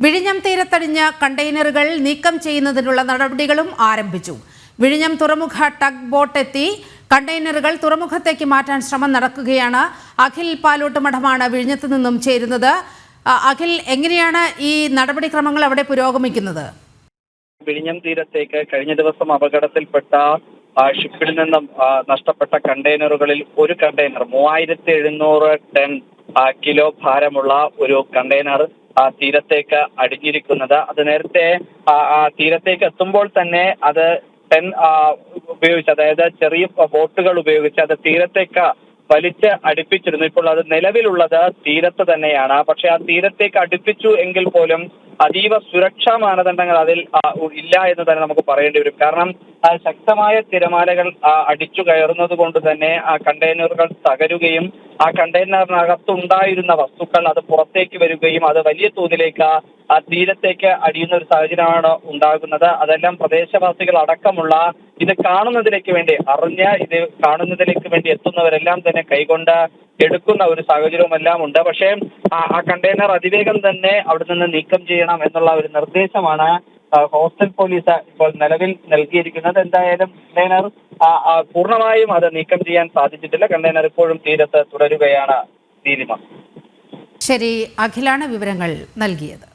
വിഴിഞ്ഞം തീരത്തടിഞ്ഞ കണ്ടെയ്നറുകൾ നീക്കം ചെയ്യുന്നതിനുള്ള നടപടികളും ആരംഭിച്ചു. വിഴിഞ്ഞം തുറമുഖ ടഗ് ബോട്ട് എത്തി കണ്ടെയ്നറുകൾ തുറമുഖത്തേക്ക് മാറ്റാൻ ശ്രമം നടക്കുകയാണ്. അഖിൽ പാലോട്ട് മഠമാണ് വിഴിഞ്ഞത്ത് നിന്നും ചേരുന്നത്. അഖിൽ, എങ്ങനെയാണ് ഈ നടപടിക്രമങ്ങൾ അവിടെ പുരോഗമിക്കുന്നത്? വിഴിഞ്ഞം തീരത്തേക്ക് കഴിഞ്ഞ ദിവസം അപകടത്തിൽപ്പെട്ട ഷിപ്പിൽ നിന്നും നഷ്ടപ്പെട്ട കണ്ടെയ്നറുകളിൽ ഒരു കണ്ടെയ്നർ 3700 ടൺ കിലോ ഭാരമുള്ള ഒരു കണ്ടെയ്നർ തീരത്തേക്ക് അടിഞ്ഞിരിക്കുന്നത്. അത് നേരത്തെ തീരത്തേക്ക് എത്തുമ്പോൾ തന്നെ അത് ഉപയോഗിച്ച്, അതായത് ചെറിയ ബോട്ടുകൾ ഉപയോഗിച്ച് അത് തീരത്തേക്ക് വലിച്ച് അടുപ്പിച്ചിരുന്നു. ഇപ്പോൾ അത് നിലവിലുള്ളത് തീരത്ത് തന്നെയാണ്. പക്ഷെ ആ തീരത്തേക്ക് അടുപ്പിച്ചു എങ്കിൽ പോലും അതീവ സുരക്ഷാ മാനദണ്ഡങ്ങൾ അതിൽ ഇല്ല എന്ന് തന്നെ നമുക്ക് പറയേണ്ടി വരും. കാരണം ശക്തമായ തിരമാലകൾ അടിച്ചു കയറുന്നത് കൊണ്ട് തന്നെ ആ കണ്ടെയ്നറുകൾ തകരുകയും ആ കണ്ടെയ്നറിനകത്തുണ്ടായിരുന്ന വസ്തുക്കൾ അത് പുറത്തേക്ക് വരികയും അത് വലിയ തോതിലേക്ക് ആ തീരത്തേക്ക് അടിയുന്ന ഒരു സാഹചര്യമാണ് ഉണ്ടാകുന്നത്. അതെല്ലാം പ്രദേശവാസികൾ അടക്കമുള്ള ഇത് കാണുന്നതിലേക്ക് വേണ്ടി ഇത് കാണുന്നതിലേക്ക് വേണ്ടി എത്തുന്നവരെല്ലാം തന്നെ കൈകൊണ്ട് എടുക്കുന്ന ഒരു സാഹചര്യവും എല്ലാം ഉണ്ട്. പക്ഷേ ആ കണ്ടെയ്നർ അതിവേഗം തന്നെ അവിടെ നിന്ന് നീക്കം ചെയ്യണം എന്നുള്ള ഒരു നിർദ്ദേശമാണ് കോസ്റ്റൽ പോലീസ് ഇപ്പോൾ നിലവിൽ നൽകിയിരിക്കുന്നത്. എന്തായാലും കണ്ടെയ്നർ പൂർണ്ണമായും അത് നീക്കം ചെയ്യാൻ സാധിച്ചിട്ടില്ല. കണ്ടെയ്നർ ഇപ്പോഴും തീരത്ത് തുടരുകയാണ്. നീലിമ. ശരി, അഖിലാണ് വിവരങ്ങൾ നൽകിയത്.